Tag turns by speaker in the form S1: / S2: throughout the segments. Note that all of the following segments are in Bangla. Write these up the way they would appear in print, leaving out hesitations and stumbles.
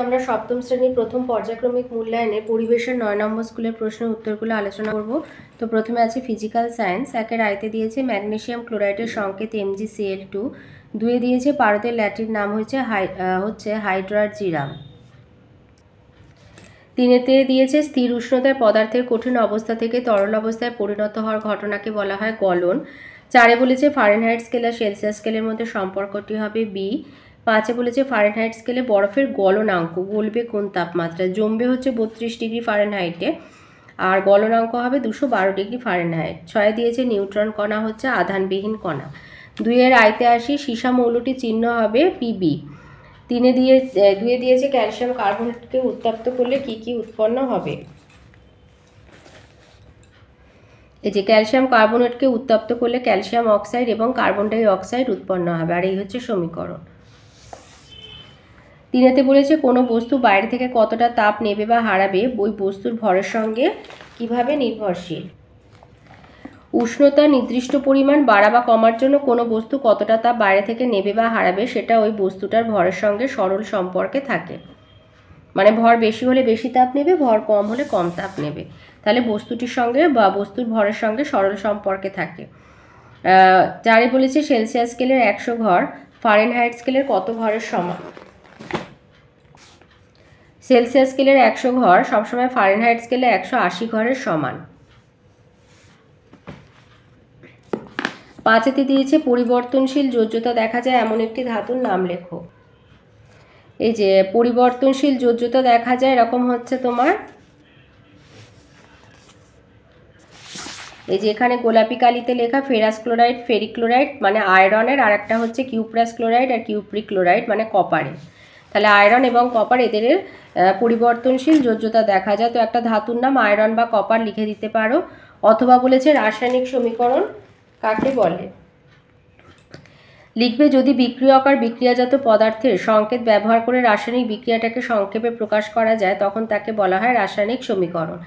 S1: আমরা সপ্তম শ্রেণীর প্রথম পর্যায়ক্রমিক মূল্যায়নে পরিবেশের 9 নম্বর স্কুলের প্রশ্নের উত্তরগুলো আলোচনা করব। তো প্রথমে আছে ফিজিক্যাল সায়েন্স। একের আয়তে দিয়েছে ম্যাগনেসিয়াম ক্লোরাইডের সংকেত MgCl2। দুয়ে দিয়েছে পারদের ল্যাটিন নাম হচ্ছে হাইড্রাজিরাম। তিনেতে দিয়েছে স্থির উষ্ণতায় পদার্থের কঠিন অবস্থা থেকে তরল অবস্থায় পরিণত হওয়ার ঘটনাকে বলা হয় গলন। চারে বলেছে ফারেনহাইট স্কেল আর সেলসিয়াস স্কেলের মধ্যে সম্পর্কটি হবে বি। পাঁচে বলেছে ফারেনহাইট স্কেলে বরফের গলনাঙ্ক গলবে কোন তাপমাত্রায়, জমবে হচ্ছে 32 ডিগ্রি ফারেনহাইটে, আর গলনাঙ্ক হবে 212 ডিগ্রি ফারেনহাইট। ছয়ে দিয়েছে নিউট্রন কণা হচ্ছে আধানবিহীন কণা। দুইয়ের আয়তে আসি, সীসা মৌলটি চিহ্ন হবে পিবি। দুয়ে দিয়েছে ক্যালসিয়াম কার্বনেটকে উত্তপ্ত করলে কি কি উৎপন্ন হবে। এই যে ক্যালসিয়াম কার্বনেটকে উত্তপ্ত করলে ক্যালসিয়াম অক্সাইড এবং কার্বন ডাই অক্সাইড উৎপন্ন হবে, আর এই হচ্ছে সমীকরণ। তিনেতে বলেছে কোনো বস্তু বাইরে থেকে কতটা তাপ নেবে বা হারাবে ওই বস্তুর ভরের সঙ্গে কিভাবে নির্ভরশীল। উষ্ণতা নির্দিষ্ট পরিমাণ বাড়া বা কমার জন্য কোনো বস্তু কতটা তাপ বাইরে থেকে নেবে বা হারাবে সেটা ওই বস্তুটার ভরের সঙ্গে সরল সম্পর্কে থাকে। মানে ভর বেশি হলে বেশি তাপ নেবে, ভর কম হলে কম তাপ নেবে, তাহলে বস্তুটির সঙ্গে বা বস্তুর ভরের সঙ্গে সরল সম্পর্কে থাকে। যারে বলেছে সেলসিয়াস স্কেলের 100 ঘর ফারেনহাইট স্কেলের কত ঘরের সমান। সেলসিয়াস স্কেলের 100 ঘর সবসময় ফারেনহাইট স্কেলে 180 ঘরের সমান। পাঁচেতে দিয়েছে পরিবর্তনশীল যোজ্যতা দেখা যায় এমন একটি ধাতুর নাম লেখো। এই যে পরিবর্তনশীল যোজ্যতা দেখা যায় এরকম হচ্ছে তোমার, এই যে এখানে গোলাপি কালিতে লেখা ফেরাস ক্লোরাইড, ফেরিক ক্লোরাইড মানে আয়রনের, আর একটা হচ্ছে কিউপ্রাস ক্লোরাইড আর কিউপ্রিক ক্লোরাইড মানে কপারের। তাহলে আয়রন এবং কপার এদের পরিবর্তনশীল যোজ্যতা দেখা যায়। তো একটা ধাতুর নাম আয়রন বা কপার লিখে দিতে পারো। অথবা বলেছে রাসায়নিক সমীকরণ কাকে বলে। লিখবে যদি বিক্রিয়ক আর বিক্রিয়াজাত পদার্থের সংকেত ব্যবহার করে রাসায়নিক বিক্রিয়াটাকে সংক্ষেপে প্রকাশ করা যায় তখন তাকে বলা হয় রাসায়নিক সমীকরণ।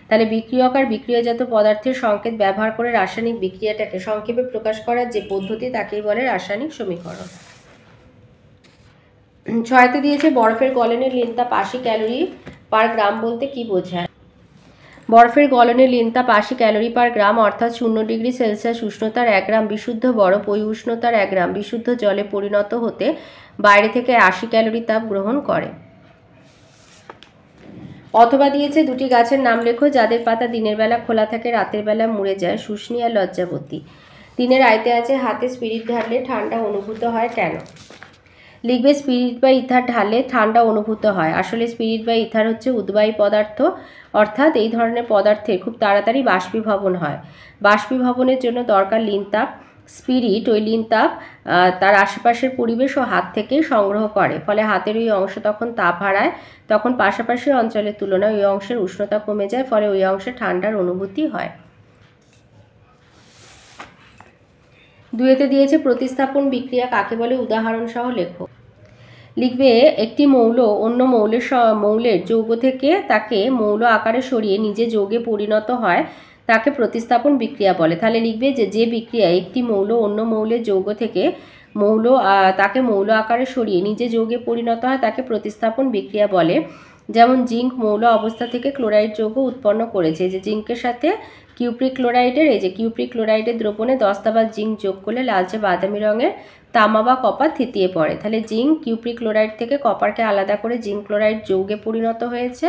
S1: তাহলে বিক্রিয়ক আর বিক্রিয়াজাত পদার্থের সংকেত ব্যবহার করে রাসায়নিক বিক্রিয়াটাকে সংক্ষেপে প্রকাশ করার যে পদ্ধতি তাকেই বলে রাসায়নিক সমীকরণ। ছয়তে দিয়েছে বরফের গলনের লিনতাপ 80 ক্যালোরি পার গ্রাম বলতে কি বোঝায়। বরফের গলনের লিনতাপ 80 ক্যালোরি পার গ্রাম, অর্থাৎ 0 ডিগ্রি সেলসিয়াস উষ্ণতার 1 গ্রাম বিশুদ্ধ বরফ ওই উষ্ণতার 1 গ্রাম বিশুদ্ধ জলে পরিণত হতে বাইরে থেকে 80 ক্যালোরি তাপ গ্রহণ করে। অথবা দিয়েছে দুটি গাছের নাম লেখো যাদের পাতা দিনের বেলা খোলা থাকে রাতের বেলা মুড়ে যায়, শুষ্নী আর লজ্জাবতী। তিনের আয়তে আছে হাতে স্পিরিট ঢাললে ঠান্ডা অনুভূত হয় কেন। লিখবে স্পিরিট বা ইথার ঢাললে ঠান্ডা অনুভূত হয়। আসলে স্পিরিট বা ইথার হচ্ছে উদ্বায়ী পদার্থ, অর্থাৎ এই ধরনের পদার্থের খুব তাড়াতাড়ি বাষ্পীভবন হয়। বাষ্পীভবনের জন্য দরকার লিনতাপ। স্পিরিট ওই লিনতাপ তার আশেপাশের পরিবেশ ও হাত থেকে সংগ্রহ করে, ফলে হাতের ওই অংশ তখন তাপ হারায়, তখন পাশাপাশি অঞ্চলের তুলনায় ওই অংশের উষ্ণতা কমে যায়, ফলে ওই অংশে ঠান্ডার অনুভূতি হয়। দুয়েতে দিয়েছে প্রতিস্থাপন বিক্রিয়া কাকে বলে উদাহরণ সহ লেখো। লিখবে একটি মৌল অন্য মৌলের যৌগ থেকে তাকে মৌল আকারে সরিয়ে নিজে যৌগে পরিণত হয় তাকে প্রতিস্থাপন বিক্রিয়া বলে। তাহলে লিখবে যে বিক্রিয়া একটি মৌল অন্য মৌলের যৌগ থেকে তাকে মৌল আকারে সরিয়ে নিজে যৌগে পরিণত হয় তাকে প্রতিস্থাপন বিক্রিয়া বলে। যেমন জিঙ্ক মৌল অবস্থা থেকে ক্লোরাইড যৌগ উৎপন্ন করেছে, যে জিঙ্কের সাথে কিউপ্রিক ক্লোরাইডের দ্রবণে 10 দাবা জিঙ্ক যোগ করলে লালচে বাদামি রঙের তামা বা কপার থিতিয়ে পড়ে। তাহলে জিঙ্ক কিউপ্রিক ক্লোরাইড থেকে কপারকে আলাদা করে জিঙ্ক ক্লোরাইড যৌগে পরিণত হয়েছে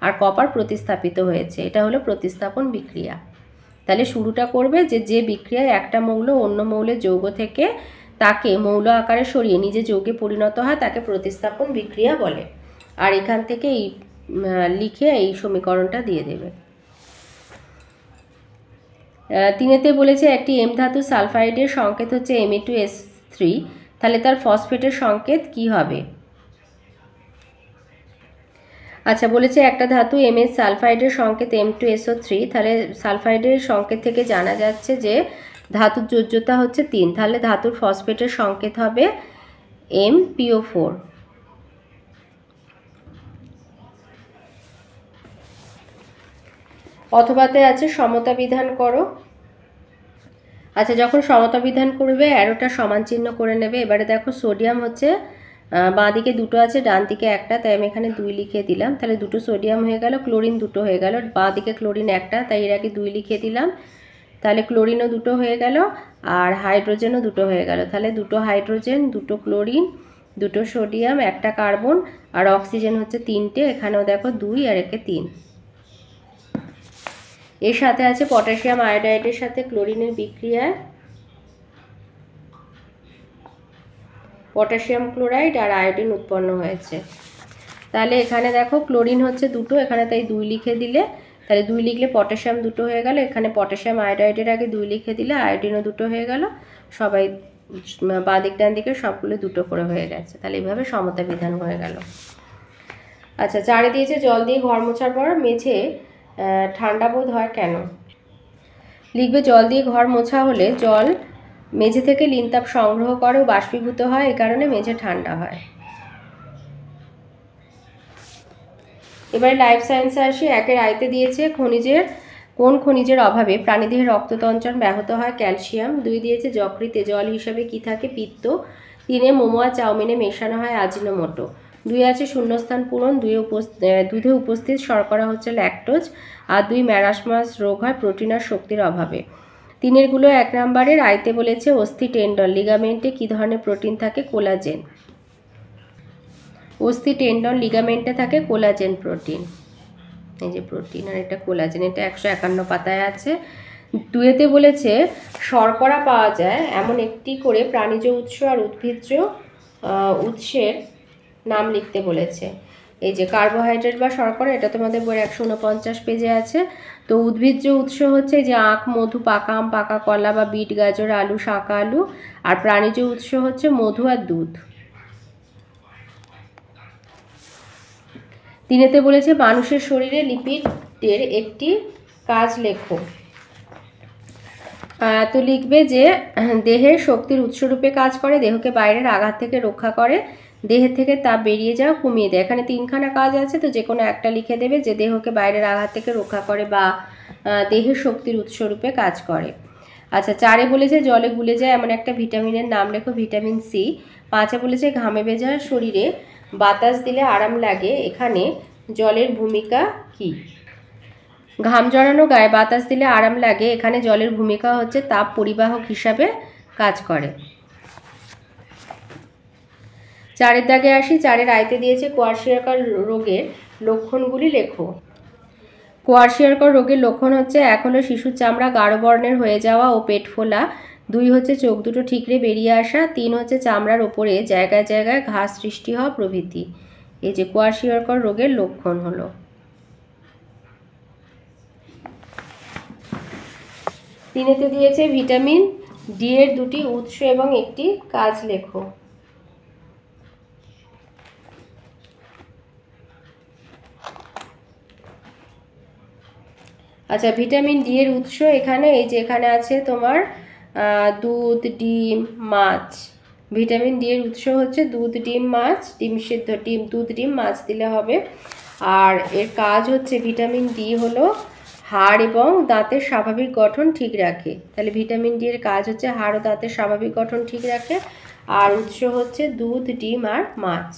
S1: আর কপার প্রতিস্থাপিত হয়েছে, এটা হলো প্রতিস্থাপন বিক্রিয়া। তাহলে শুরুটা করবে যে বিক্রিয়ায় একটা মৌল অন্য মৌলের যৌগ থেকে তাকে মৌল আকারে সরিয়ে নিজে যৌগে পরিণত হয় তাকে প্রতিস্থাপন বিক্রিয়া বলে। আর এখান থেকে এই লিখে এই সমীকরণটা দিয়ে দেবে। তিনেতে বলেছে একটি এম ধাতু সালফাইডের সংকেত হচ্ছে Me2S3, তাহলে তার ফসফেটের সংকেত কি হবে। আচ্ছা বলেছে একটা ধাতু MS সালফাইডের সংকেত M2SO3, তাহলে সালফাইডের সংকেত থেকে জানা যাচ্ছে যে ধাতুর যোজ্যতা হচ্ছে 3, তাহলে ধাতুর ফসফেটের সংকেত হবে MPO4। অথবাতে আছে সমতা বিধান করো। আচ্ছা যখন সমতা বিধান করবে অ্যারোটা সমান চিহ্ন করে নেবে। এবারে দেখো সোডিয়াম হচ্ছে বাঁ দিকে দুটো আছে, ডান দিকে একটা, তাই আমি এখানে 2 লিখে দিলাম। তাহলে দুটো সোডিয়াম হয়ে গেল, ক্লোরিন দুটো হয়ে গেল। বাঁ দিকে ক্লোরিন একটা, তাই এর আগে 2 লিখে দিলাম। তাহলে ক্লোরিনও দুটো হয়ে গেল আর হাইড্রোজেনও দুটো হয়ে গেল। তাহলে দুটো হাইড্রোজেন, দুটো ক্লোরিন, দুটো সোডিয়াম, একটা কার্বন, আর অক্সিজেন হচ্ছে 3টে। এখানেও দেখো 2 আর একে 3। এর সাথে আছে পটাশিয়াম আয়োডাইডের সাথে ক্লোরিনের বিক্রিয়ায় পটাশিয়াম ক্লোরাইড আর আয়োডিন উৎপন্ন হয়েছে। তাহলে এখানে দেখো ক্লোরিন হচ্ছে দুটো, এখানে তাই 2 লিখে দিলে, তাহলে 2 লিখলে পটাশিয়াম দুটো হয়ে গেল। এখানে পটাশিয়াম আয়োডাইডের আগে 2 লিখে দিলে আয়োডিনও দুটো হয়ে গেল। সবাই বাঁ দিক ডান দিকে সবগুলো দুটো করে হয়ে গেছে। তাহলে এইভাবে সমতা বিধান হয়ে গেল। আচ্ছা, 4 দিয়েছে জল দিয়ে ঘর মোছার পর মেঝে ঠান্ডা বোধ হয় কেন? লিখবে জল দিয়ে ঘর মোছা হলে জল মেঝে থেকে লিনতাপ সংগ্রহ করে ও বাষ্পীভূত হয়, এই কারণে মেঝে ঠান্ডা হয়। এবারে লাইফ সায়েন্সে আসি। 1-এর আয়তে দিয়েছে কোন খনিজের অভাবে প্রাণীদেহের রক্ততঞ্চন ব্যাহত হয়? ক্যালসিয়াম। 2 দিয়েছে যকৃতে জল হিসাবে কি থাকে? পিত্ত। 3-এ মোমো আর চাউমিনে মেশানো হয় আজিনোমোটো। 2 আছে শূন্যস্থান পূরণ। দুধে উপস্থিত শর্করা হচ্ছে ল্যাকটোজ। আর 2 ম্যারাসমাস রোগ হয় প্রোটিন আর শক্তির অভাবে। 3-এর গুলো 1 নম্বরের আয়তে বলেছে অস্থি টেন্ডন লিগামেন্টে কি ধরনের প্রোটিন থাকে? কোলাজেন। অস্থি টেন্ডন লিগামেন্টে থাকে কোলাজেন প্রোটিন। এই যে প্রোটিন আর এটা কোলাজেন, এটা 151 পাতায় আছে। 2-এতে বলেছে শর্করা পাওয়া যায় এমন একটি করে প্রাণীজ উৎস আর উদ্ভিজ্জ উৎসের নাম লিখতে বলেছে। এই যে কার্বোহাইড্রেট বা শর্করা, এটা তোমাদের বই 149 পেজে আছে। তো উদ্ভিজ্জ উৎস হচ্ছে যে আখ, মধু, পাকা আম, পাকা কলা বা বিট, গাজর, আলু, শাঁকা আলু। আর প্রাণীজ উৎস হচ্ছে মধু আর দুধ। 3-এতে বলেছে মানুষের শরীরে লিপিডের একটি কাজ লেখো। তো লিখবে যে দেহের শক্তির উৎসরূপে কাজ করে, দেহকে বাইরের আঘাত থেকে রক্ষা করে, দেহের থেকে তাপ বেরিয়ে যাওয়া কমিয়ে দেয়। এখানে 3খানা কাজ আছে, তো যে কোনো একটা লিখে দেবে যে দেহকে বাইরের আঘাত থেকে রক্ষা করে বা দেহের শক্তির উৎসরূপে কাজ করে। আচ্ছা, 4-এ বলেছে জলে গুলে যায় এমন একটা ভিটামিনের নাম লেখো। Vitamin C. 5-এ বলেছে ঘামে ভেজা শরীরে বাতাস দিলে আরাম লাগে, এখানে জলের ভূমিকা কি? ঘাম জড়ানো গায়ে বাতাস দিলে আরাম লাগে, এখানে জলের ভূমিকা হচ্ছে তাপ পরিবাহক হিসাবে কাজ করে। 4-এর দাগে আসি। 4-এর আয়তে দিয়েছে কোয়ারশিয়াকর রোগের লক্ষণগুলি লেখো। কোয়ারশিয়াকর রোগের লক্ষণ হচ্ছে 1 হলো শিশুর চামড়া গাঢ় বর্ণের হয়ে যাওয়া ও পেট ফোলা। 2 হচ্ছে চোখ দুটো ঠিকরে বেরিয়ে আসা। 3 হচ্ছে চামড়ার ওপরে জায়গায় জায়গায় ঘাস সৃষ্টি হওয়া প্রভৃতি। এই যে কোয়ারশিয়াকর রোগের লক্ষণ হলো। 3-এতে দিয়েছে ভিটামিন ডি এর 2টি উৎস এবং একটি কাজ লেখো। আচ্ছা, ভিটামিন ডি এর উৎস এখানে এই যে এখানে আছে তোমার দুধ, ডিম, মাছ। ভিটামিন ডি এর উৎস হচ্ছে দুধ, ডিম, মাছ, ডিম সিদ্ধ, দুধ, ডিম, মাছ দিলে হবে। আর এর কাজ হচ্ছে ভিটামিন ডি হলো হাড় এবং দাঁতের স্বাভাবিক গঠন ঠিক রাখে। তাহলে ভিটামিন ডি এর কাজ হচ্ছে হাড় ও দাঁতের স্বাভাবিক গঠন ঠিক রাখে। আর উৎস হচ্ছে দুধ, ডিম আর মাছ।